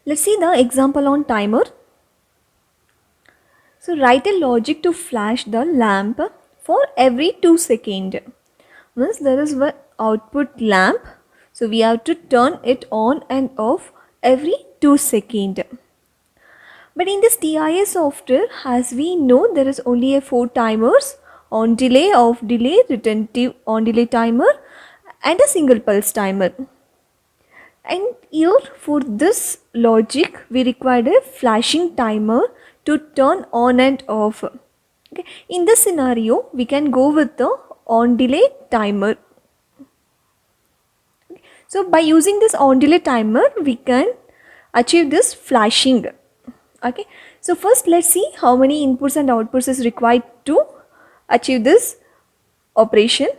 Let's see the example on timer. So write a logic to flash the lamp for every 2 seconds. Means there is one output lamp, so we have to turn it on and off every 2 seconds. But in this TIA software, as we know, there is only a 4 timers: on delay, off delay, retentive on delay timer, and a single pulse timer. And here for this logic, we required a flashing timer to turn on and off. Okay. In this scenario, we can go with the on delay timer. So by using this on delay timer, we can achieve this flashing. Okay. So first let's see how many inputs and outputs is required to achieve this operation.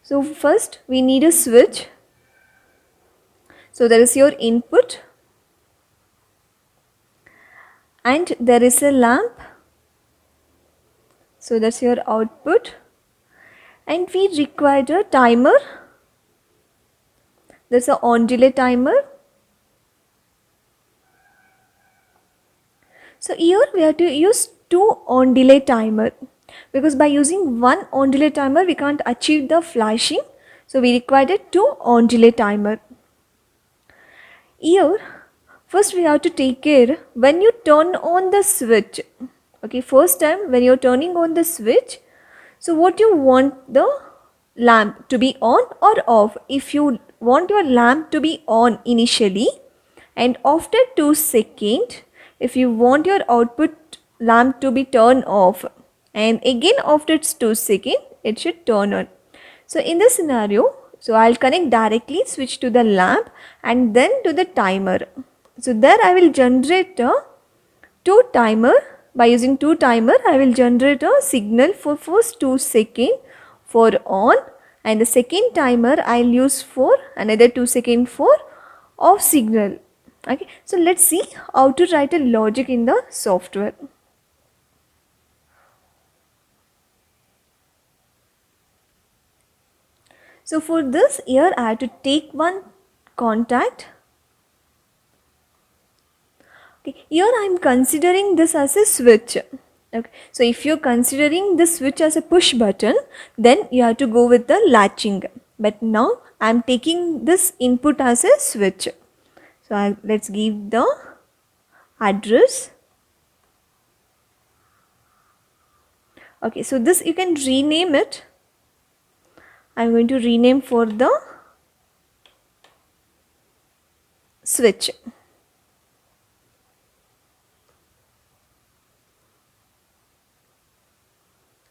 So first we need a switch. So there is your input and there is a lamp. So that's your output, and we require a timer. There's a on delay timer. So here we have to use 2 on delay timer, because by using one on delay timer we can't achieve the flashing. So we required a 2 on delay timer. Here first we have to take care when you turn on the switch. Okay, first time when you're turning on the switch, so what you want the lamp to be on or off? If you want your lamp to be on initially, and after 2 seconds, if you want your output lamp to be turned off, and again after 2 seconds, it should turn on. So in this scenario, so I'll connect directly switch to the lamp and then to the timer. So there I will generate a 2 timer. By using 2 timer, I will generate a signal for first 2 seconds for on, and the second timer I'll use for another 2 seconds for off signal. Okay, so let's see how to write a logic in the software. So for this, here I have to take one contact. Okay, here I am considering this as a switch. Okay, so if you're considering this switch as a push button, then you have to go with the latching. But now I am taking this input as a switch. So let's give the address. Okay, so this you can rename it. I am going to rename for the switch.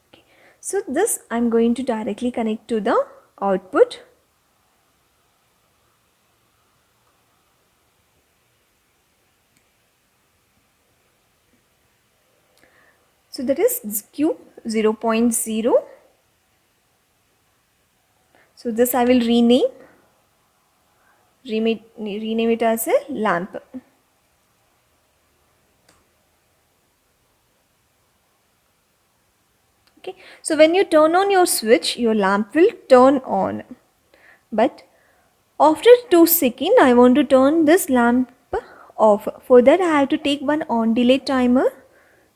Okay, so this I am going to directly connect to the output. So that is Q 0.0. So this I will rename it as a lamp. Okay, so when you turn on your switch, your lamp will turn on. But after 2 seconds, I want to turn this lamp off. For that, I have to take one on delay timer.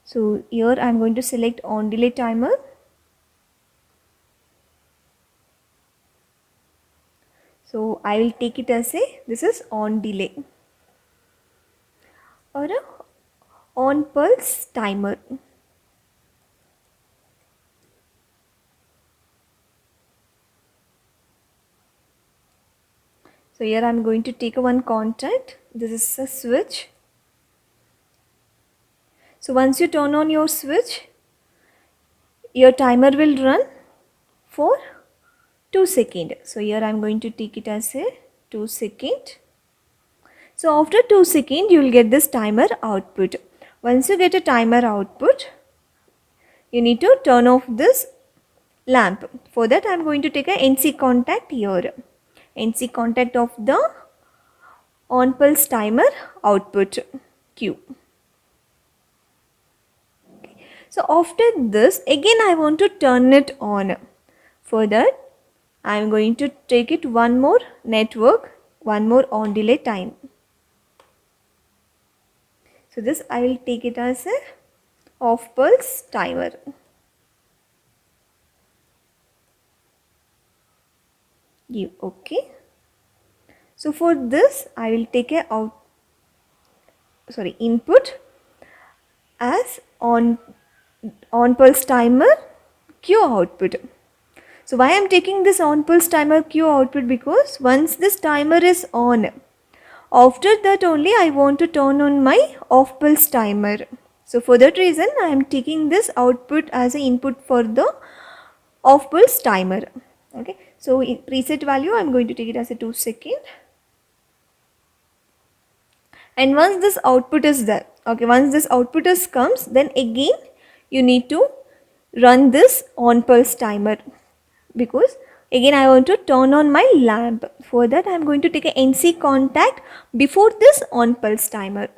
So here I am going to select on delay timer. So I will take it as this is on delay or a on pulse timer. So here I am going to take one contact. This is a switch. So once you turn on your switch, your timer will run for 2 seconds. So here I am going to take it as a 2 seconds. So after 2 seconds, you will get this timer output. Once you get a timer output, you need to turn off this lamp. For that, I am going to take a NC contact here. NC contact of the on pulse timer output Q. Okay. So after this, again I want to turn it on. For that, I am going to take it one more network, one more on delay time. So this I will take it as a off pulse timer. Give OK. So for this I will take a input as on pulse timer Q output. So why I am taking this on pulse timer Q output, because once this timer is on, after that only I want to turn on my off pulse timer. So for that reason I am taking this output as an input for the off pulse timer. Okay, so in preset value I am going to take it as a 2 second. And once this output is there, okay, once this output is comes, then again you need to run this on pulse timer, because again I want to turn on my lamp. For that I am going to take a NC contact before this on pulse timer.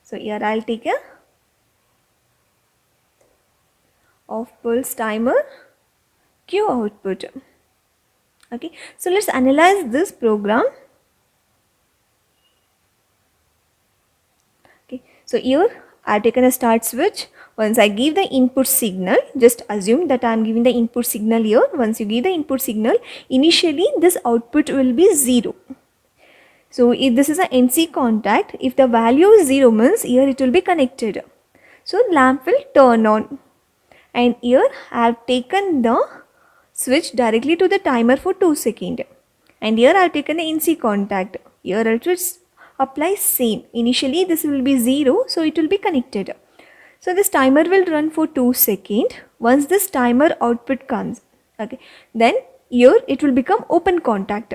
So here I will take a off pulse timer Q output. Okay, so let's analyze this program. Okay, so here I have taken a start switch. Once I give the input signal, just assume that I am giving the input signal here. Once you give the input signal, initially this output will be 0. So if this is a NC contact, if the value is 0 means here it will be connected. So lamp will turn on. And here I have taken the switch directly to the timer for 2 seconds. And here I have taken the NC contact. Here it will apply same. Initially this will be 0, so it will be connected. So this timer will run for 2 seconds. Once this timer output comes, okay, then here it will become open contact.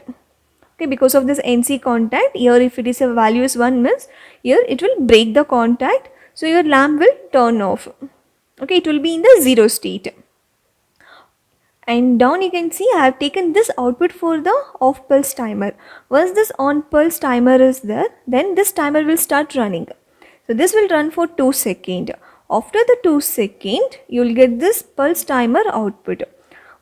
Okay, because of this NC contact, here if it is a value is 1 means here it will break the contact. So your lamp will turn off. Okay, it will be in the 0 state. And down you can see I have taken this output for the off pulse timer. Once this on pulse timer is there, then this timer will start running. So this will run for 2 seconds. After the 2 seconds, you will get this pulse timer output.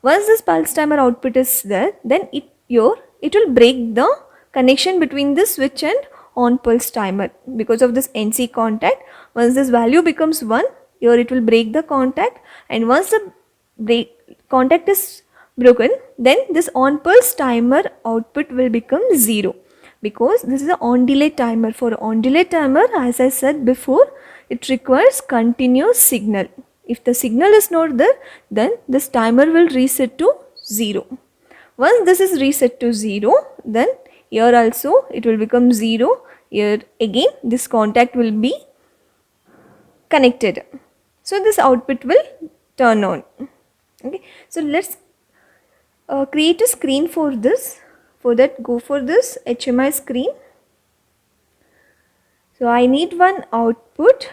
Once this pulse timer output is there, then it will break the connection between this switch and on pulse timer because of this NC contact. Once this value becomes 1, here it will break the contact, and once the contact is broken, then this on pulse timer output will become 0, because this is an on delay timer. For on delay timer, as I said before, it requires continuous signal. If the signal is not there, then this timer will reset to 0. Once this is reset to 0, then here also it will become 0. Here again this contact will be connected. So this output will turn on. Okay, so let's create a screen for this. For that, go for this HMI screen. So I need one output.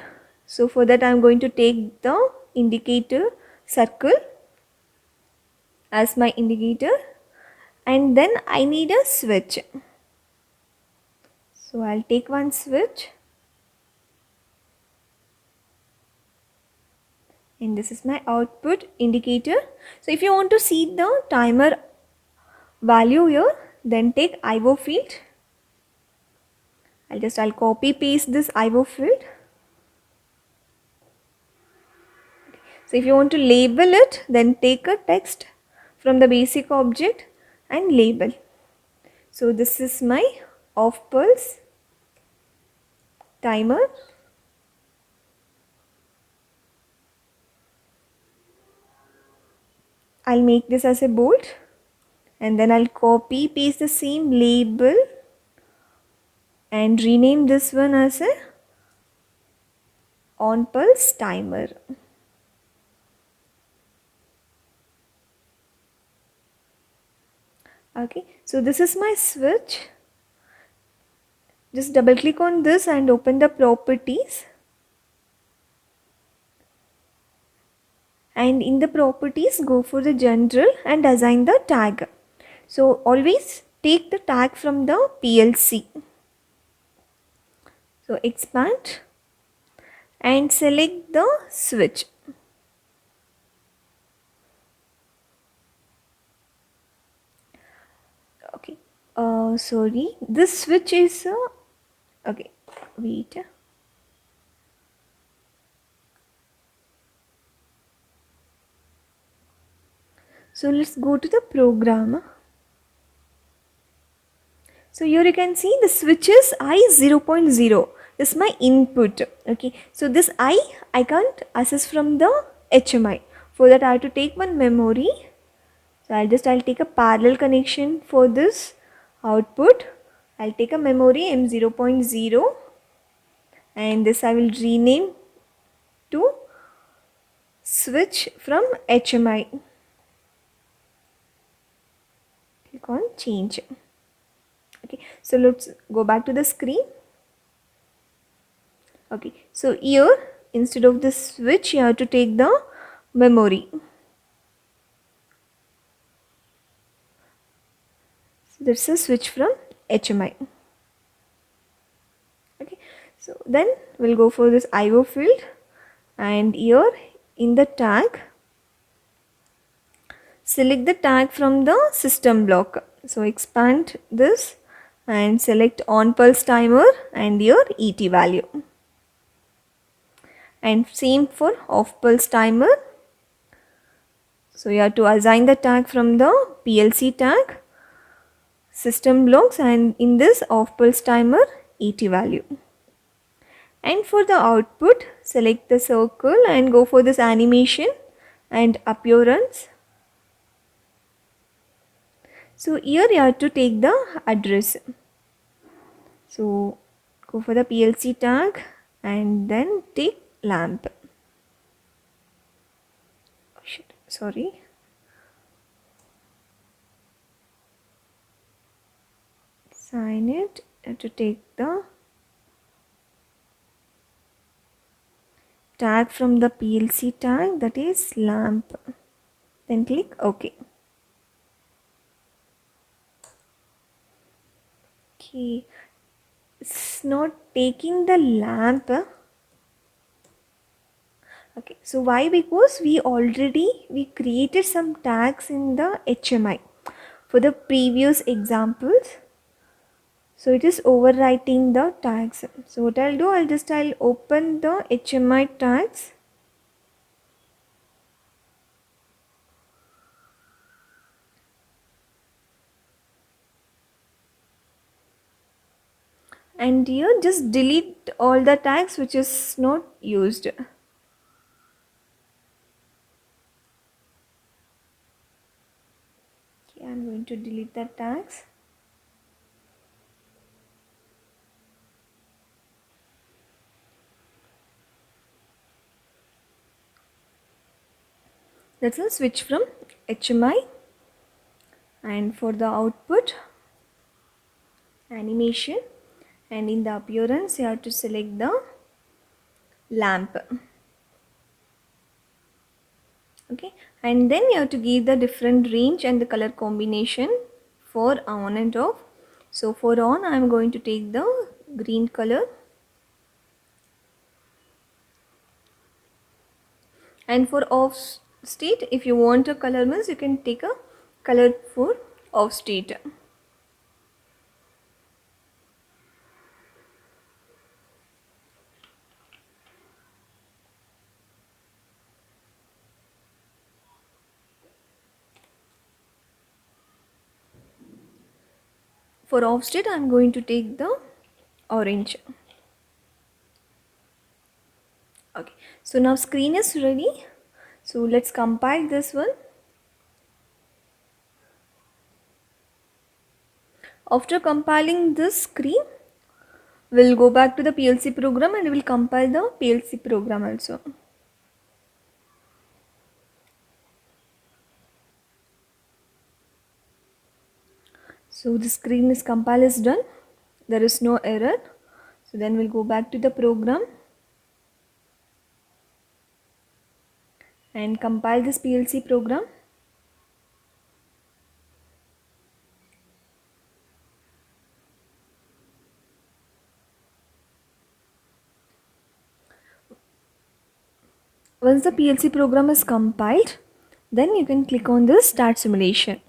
So for that I am going to take the indicator circle as my indicator, and then I need a switch. So I'll take one switch, and this is my output indicator. So if you want to see the timer value here, then take IO field. I'll copy paste this IO field. So if you want to label it, then take a text from the basic object and label. So this is my off pulse timer. I'll make this as a bold, and then I'll copy paste the same label and rename this one as a on pulse timer. Okay, so this is my switch. Just double click on this and open the properties. And in the properties, go for the general and assign the tag. So always take the tag from the PLC. So expand and select the switch. Okay, sorry, this switch is okay. wait. So let's go to the program. So here you can see the switch is I0.0. This is my input. Okay. So this I can't access from the HMI. For that I have to take one memory. So I'll take a parallel connection for this output. I'll take a memory M0.0 and this I will rename to switch from HMI. Click on change. Okay, so let's go back to the screen. Okay, so here instead of the switch you have to take the memory. So that's a switch from HMI. Okay, so then we'll go for this IO field, and here in the tag select the tag from the system block. So expand this and select on pulse timer and your ET value. And same for off pulse timer. So you have to assign the tag from the PLC tag, system blocks, and in this off pulse timer ET value. And for the output, select the circle and go for this animation and appearance. So here you have to take the address. So go for the PLC tag and then take lamp. Oh shit, sorry. Sign it. You have to take the tag from the PLC tag, that is lamp. Then click OK. Okay, it's not taking the lamp. Okay, so why? Because we created some tags in the HMI for the previous examples. So it is overwriting the tags. So what I'll do, I'll open the HMI tags. And here just delete all the tags which is not used. Okay, I'm going to delete the tags. Let's switch from HMI, and for the output, animation, and in the appearance you have to select the lamp. Okay, and then you have to give the different range and the color combination for on and off. So for on I am going to take the green color, and for off state if you want a color means you can take a color for off state. For off state I am going to take the orange. Okay, so now screen is ready. So let's compile this one. After compiling this screen, we'll go back to the PLC program and we'll compile the PLC program also. So the screen is compile is done. There is no error. So then we'll go back to the program and compile this PLC program. Once the PLC program is compiled, then you can click on this start simulation.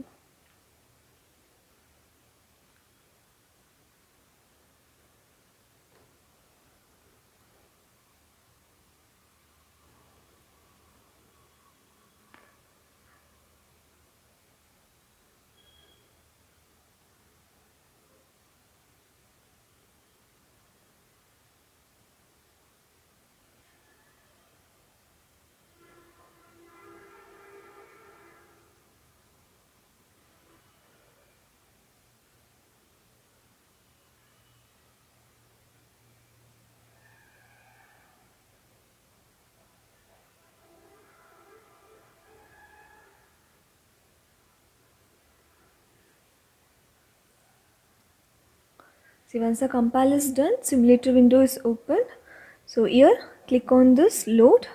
See, once the compile is done, simulator window is open. So here click on this load.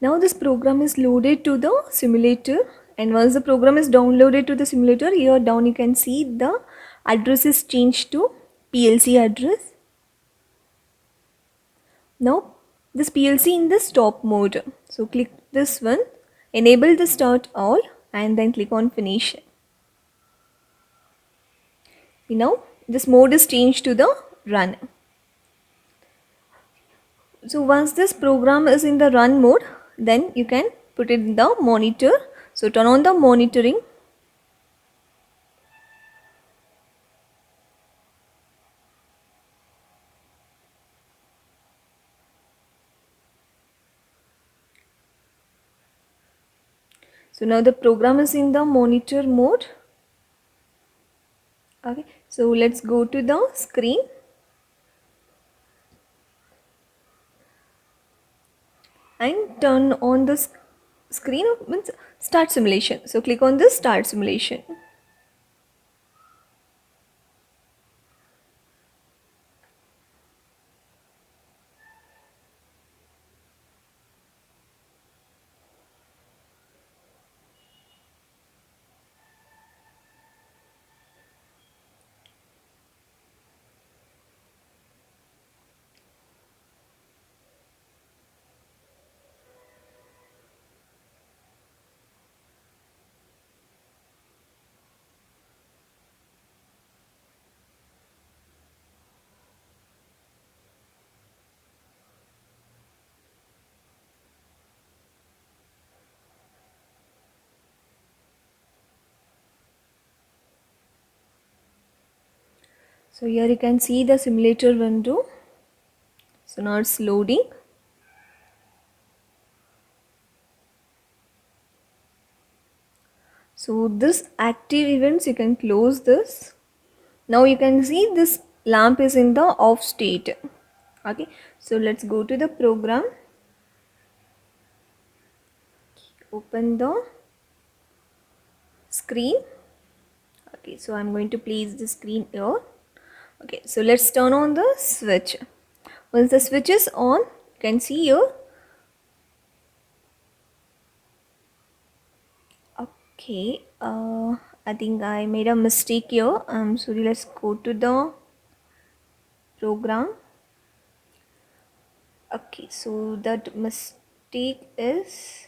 Now this program is loaded to the simulator, and once the program is downloaded to the simulator, here down you can see the address is changed to PLC address. Now this PLC in the stop mode. So click this one, enable the start all, and then click on finish. Now this mode is changed to the run. So once this program is in the run mode, then you can put it in the monitor. So turn on the monitoring. So now the program is in the monitor mode. Okay, so let's go to the screen. And turn on the screen means start simulation. So click on this start simulation. So here you can see the simulator window. So now it's loading. So this active events, you can close this. Now you can see this lamp is in the off state. Okay, so let's go to the program. Open the screen. Okay, so I'm going to place the screen here. Okay, so let's turn on the switch. Once the switch is on, you can see here. Okay, I think I made a mistake here. I'm sorry. Let's go to the program. Okay, so that mistake is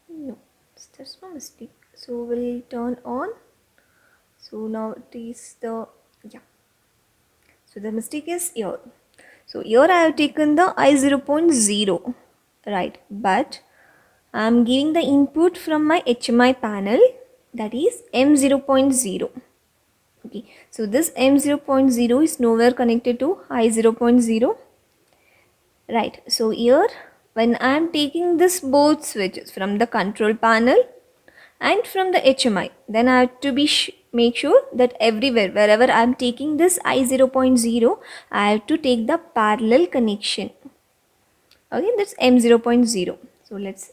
no, there's no mistake. So we'll turn on. So now it is the yeah. So the mistake is here. So here I have taken the I0.0, right? But I am giving the input from my HMI panel, that is M0.0. Okay, so this M0.0 is nowhere connected to I0.0, right? So here when I am taking this both switches from the control panel and from the HMI, then I have to be make sure that everywhere wherever I am taking this I0.0, I have to take the parallel connection. Okay, that's M0.0. So let's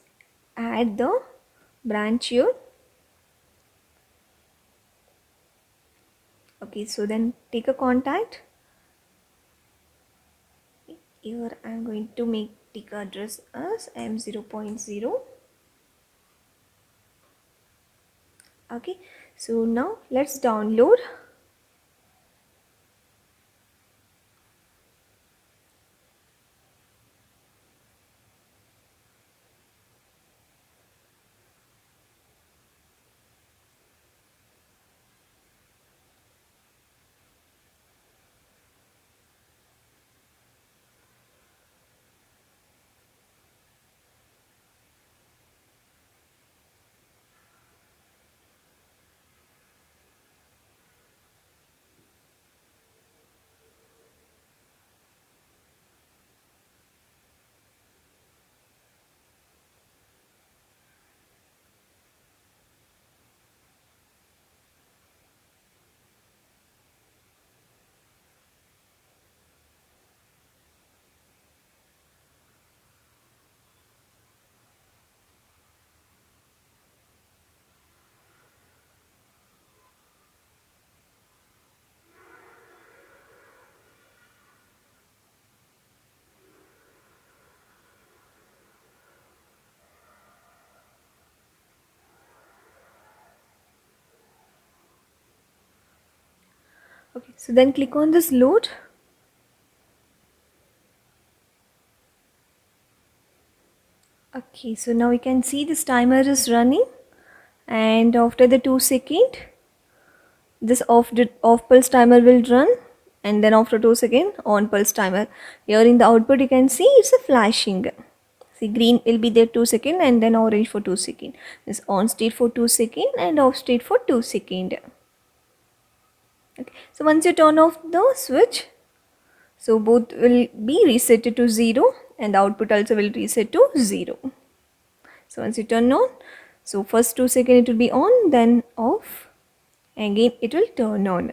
add the branch here. Okay, so then take a contact. Here I am going to make take address as M0.0. Okay, so now let's download. Okay, so then click on this load. Okay, so now you can see this timer is running, and after the 2 second this off pulse timer will run, and then after 2 second on pulse timer. Here in the output you can see it's a flashing. See, green will be there 2 second and then orange for 2 second. This on state for 2 second and off state for 2 second. Okay, so once you turn off the switch, so both will be reset to 0 and the output also will reset to 0. So once you turn on, so first 2 second it will be on, then off, again it will turn on.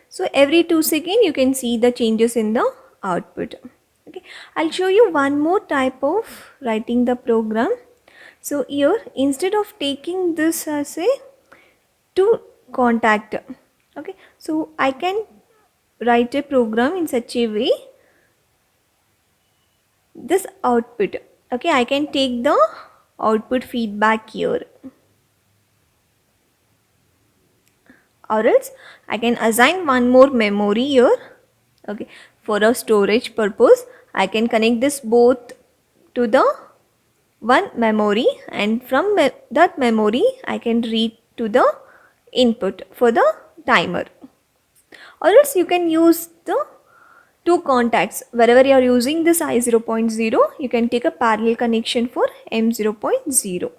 So every 2 second you can see the changes in the output. Okay, I'll show you one more type of writing the program. So here, instead of taking this as a to contact, okay, so I can write a program in such a way this output, okay, I can take the output feedback here, or else I can assign one more memory here. Okay, for a storage purpose I can connect this both to the one memory, and from that memory I can read to the input for the timer, or else you can use the two contacts. Wherever you are using this I0.0, you can take a parallel connection for M0.0.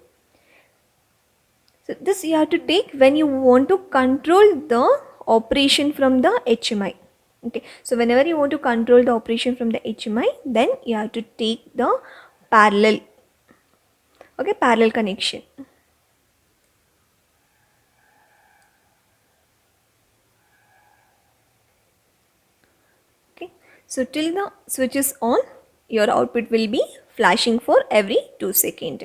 So this you have to take when you want to control the operation from the HMI. Okay, so whenever you want to control the operation from the HMI, then you have to take the parallel, okay, parallel connection. Okay, so till the switch is on, your output will be flashing for every 2 seconds.